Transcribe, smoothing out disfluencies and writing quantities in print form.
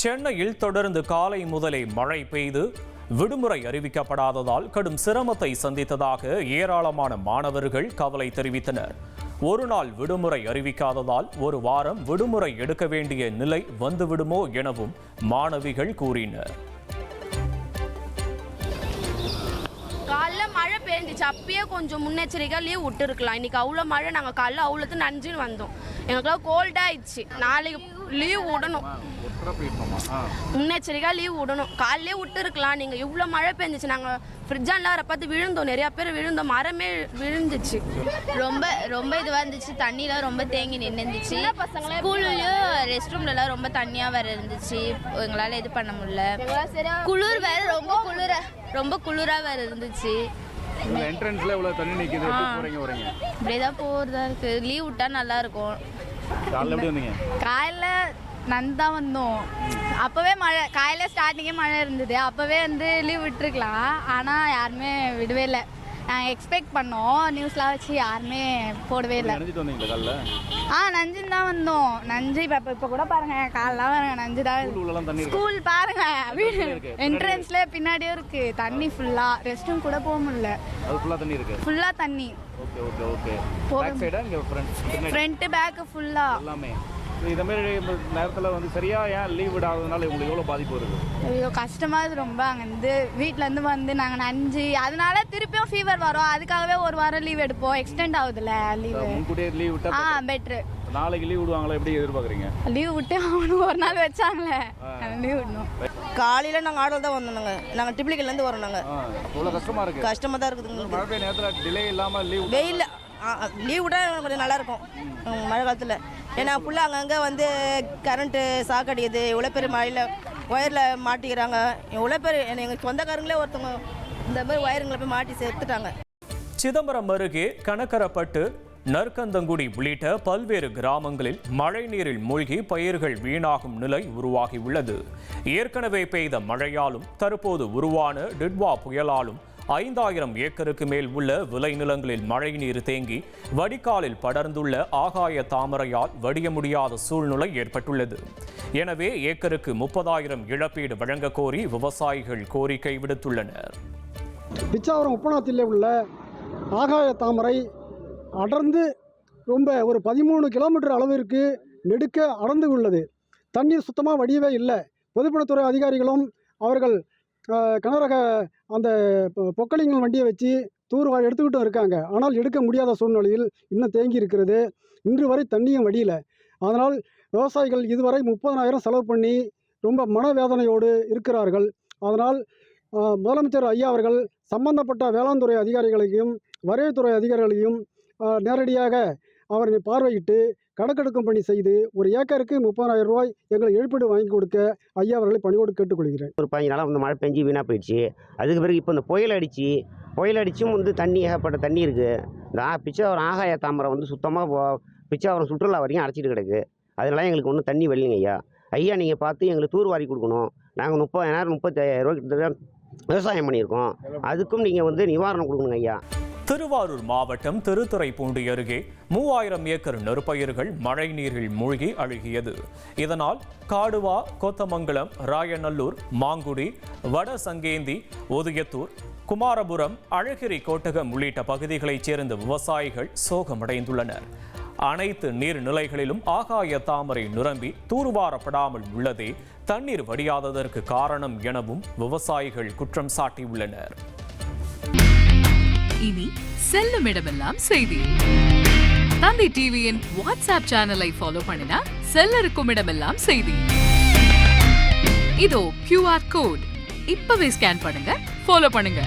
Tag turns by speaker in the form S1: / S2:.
S1: சென்னையில் தொடர்ந்து காலை முதலே மழை பெய்து விடுமுறை அறிவிக்கப்படாததால் கடும் சிரமத்தை சந்தித்ததாக ஏராளமான மாணவர்கள் கவலை தெரிவித்தனர். ஒரு நாள் விடுமுறை அறிவிக்காததால் ஒரு வாரம் விடுமுறை எடுக்க வேண்டிய நிலை வந்துவிடுமோ எனவும் மாணவிகள் கூறினர்.
S2: காலைல மழை பெஞ்சிச்சு, அப்பயே கொஞ்சம் முன்னெச்சரிக்கை லீவ் விட்டு இருக்கலாம். இன்னைக்கு அவ்வளோ மழை, நாங்கள் காலைல அவ்வளோத்து நஞ்சுன்னு வந்தோம். எங்களுக்குலாம் கோல்டாகிடுச்சு. நாளைக்கு லீவ் விடணும், முன்னெச்சரிக்கை லீவ் விடணும். காலையிலே விட்டு இருக்கலாம். நீங்கள் இவ்வளோ மழை பெஞ்சிச்சு, நாங்கள் ஃப்ரிட்ஜான்லாம் பார்த்து விழுந்தோம், நிறையா பேர் விழுந்தோம், மரமே விழுந்துச்சு.
S3: ரொம்ப இதுவாக இருந்துச்சு. தண்ணிலாம் ரொம்ப தேங்கி நின்றுச்சு. ஸ்கூல்லையும் ரெஸ்ட் ரூம்லலாம் ரொம்ப தண்ணியாக வேறு இருந்துச்சு. எங்களால் இது பண்ண முடியல. குளிர் வேறு ரொம்ப குளிராக வேறு இருந்துச்சு. இப்படியே தான் போகிறதா இருக்குது. லீவ் விட்டா நல்லா இருக்கும்.
S4: காலைல நந்தான் வந்தோம். அப்போவே மழை, காலையில் ஸ்டார்டிங்கே மழை இருந்தது. அப்போவே லீவ் விட்டுருக்கலாம். ஆனால் யாருமே விடவே இல்லை. நாங்கள் எக்ஸ்பெக்ட் பண்ணோம், நியூஸ்லாம் வச்சு யாருமே போடவே இல்லை. நஞ்சுன்னு தான் வந்தோம். நஞ்சு இப்போ கூட பாருங்கள், காலெலாம் பாருங்கள், நஞ்சு தான். ஸ்கூல் பாருங்கள், வீடு என்ட்ரன்ஸ்ல பின்னாடியும் இருக்குது தண்ணி ஃபுல்லாக. ரெஸ்ட் ரூம் கூட போக முடியல, ஃபுல்லாக தண்ணி. ஃப்ரண்ட் பேக் ஃபுல்லாக.
S5: இந்த மாதிரி நேரத்தில் சரியா ஏன் லீவ் விடாததுனால உங்களுக்கு எவ்வளோ பாதிப்பு வருது?
S4: ஐயோ கஷ்டமா இது ரொம்ப. அங்கேருந்து வீட்டிலேருந்து நாங்கள் நஞ்சு, அதனால திருப்பியும் ஃபீவர் வரும். அதுக்காகவே ஒரு வாரம் லீவ் எடுப்போம். எக்ஸ்டெண்ட் ஆகுதுல்ல லீவ்.
S5: முன்கூட்டியே லீவ் விட்டா
S4: பெட்ரு.
S5: நாளைக்கு லீவ் விடுவாங்களா, எப்படி எதிர்பார்க்குறீங்க?
S4: லீவ் விட்டு அவனு ஒரு நாள் வச்சாங்களே, லீவ் விடணும்.
S6: காலையில் நாங்கள் ஆட்டோ தான் வந்தோம். நாங்கள் டிப்ளிகேட்லேருந்து வரோம். நாங்கள்
S5: இவ்வளோ கஷ்டமாக
S6: தான் இருக்குது.
S5: மழை பெய்ய நேரத்தில் டிலே இல்லாமல் லீவ்
S6: வெயில் லீவ் விட்டால் கொஞ்சம் நல்லாயிருக்கும் மழை காலத்தில். ஏன்னா ஃபுல்லாக அங்கங்கே கரண்ட்டு சாக்கடிக்குது. இவ்வளோ பேர் மழையில் ஒயரில் மாட்டிக்கிறாங்க. இவ்வளோ பேர் எங்கள் சொந்தக்காரங்களே ஒருத்தவங்க இந்த மாதிரி ஒயருங்களை போய் மாட்டி சேர்த்துட்டாங்க.
S1: சிதம்பரம் அருகே கணக்கரப்பட்டு, நற்கந்தங்குடி உள்ளிட்ட பல்வேறு கிராமங்களில் மழை நீரில் மூழ்கி பயிர்கள் வீணாகும் நிலை உருவாகியுள்ளது. ஏற்கனவே பெய்த மழையாலும் தற்போது உருவான டிட்வா புயலாலும் 5000 ஏக்கருக்கு மேல் உள்ள விளைநிலங்களில் மழைநீர் தேங்கி வடிகாலில் படர்ந்துள்ள ஆகாய தாமரையால் வடிய முடியாத சூழ்நிலை ஏற்பட்டுள்ளது. எனவே ஏக்கருக்கு 30,000 இழப்பீடு வழங்க கோரி விவசாயிகள் கோரிக்கை விடுத்துள்ளனர்.
S7: பிச்சாவரம் உப்பனாத்தில் உள்ள ஆகாய தாமரை அடர்ந்து ஒரு 13 கிலோமீட்டர் அளவிற்கு நெடுக்க அடர்ந்து உள்ளது. தண்ணீர் சுத்தமாக வடியவே இல்லை. பொதுப்பணித்துறை அதிகாரிகளும் அவர்கள் கனரக அந்த பொக்கலிங்கள் வண்டியை வச்சு தூர்வாரி எடுத்துக்கிட்டும் இருக்காங்க. ஆனால் எடுக்க முடியாத சூழ்நிலையில் இன்னும் தேங்கி இருக்கிறது. இன்று வரை தண்ணியும் வடியல. அதனால் விவசாயிகள் இதுவரை 30,000 செலவு பண்ணி ரொம்ப மனவேதனையோடு இருக்கிறார்கள். அதனால் முதலமைச்சர் ஐயா அவர்கள் சம்பந்தப்பட்ட வேளாண் துறை அதிகாரிகளையும் வருவாய்த்துறை அதிகாரிகளையும் நேரடியாக அவரை பார்வையிட்டு கணக்கெடுக்கும் பணி செய்து ஒரு ஏக்கருக்கு 30,000 ரூபாய் எங்களை இழப்பீடு வாங்கி கொடுக்க ஐயா அவர்களை பணியோடு கேட்டுக்கொள்கிறேன்.
S8: ஒரு 15 நாளாக மழை பெஞ்சு வீணாக போயிடுச்சு. அதுக்கு பிறகு இப்போ இந்த புயல் அடிச்சும் தண்ணி ஏகப்பட்ட தண்ணி இருக்குது. இந்த பிச்சாவரம் ஆகாய தாமரை சுத்தமாக பிச்சாவரம் சுற்றுலா வரைக்கும் அடைச்சிட்டு கிடக்கு. அதனால எங்களுக்கு ஒன்றும் தண்ணி வரலைங்க ஐயா. ஐயா நீங்கள் பார்த்து எங்களுக்கு தூர்வாரி கொடுக்கணும். நாங்கள் 30,000 ரூபாய்க்கு விவசாயம் பண்ணியிருக்கோம். அதுக்கும் நீங்கள் நிவாரணம் கொடுக்கணுங்க ஐயா.
S1: திருவாரூர் மாவட்டம் திருத்துறைப்பூண்டி அருகே 3000 ஏக்கர் நெற்பயிர்கள் மழை நீரில் மூழ்கி அழுகியது. இதனால் காடுவா, கோத்தமங்கலம், ராயநல்லூர், மாங்குடி, வடசங்கேந்தி, உதயத்தூர், குமாரபுரம், அழகிரி கோட்டகம் உள்ளிட்ட பகுதிகளைச் சேர்ந்த விவசாயிகள் சோகமடைந்துள்ளனர். அனைத்து நீர்நிலைகளிலும் ஆகாய தாமரை நிரம்பி தூர்வாரப்படாமல் உள்ளதே தண்ணீர் வடியாததற்கு காரணம் எனவும் விவசாயிகள் குற்றம் சாட்டியுள்ளனர்.
S9: இனி செல்லும் இடமெல்லாம் செய்தி. தந்தி டிவியின் வாட்ஸ்அப் சேனலை ஃபாலோ பண்ணினா செல்ல இருக்கும் இடமெல்லாம் செய்தி. இதோ QR கோட் இப்பவே ஸ்கேன் பண்ணுங்க, ஃபாலோ பண்ணுங்க.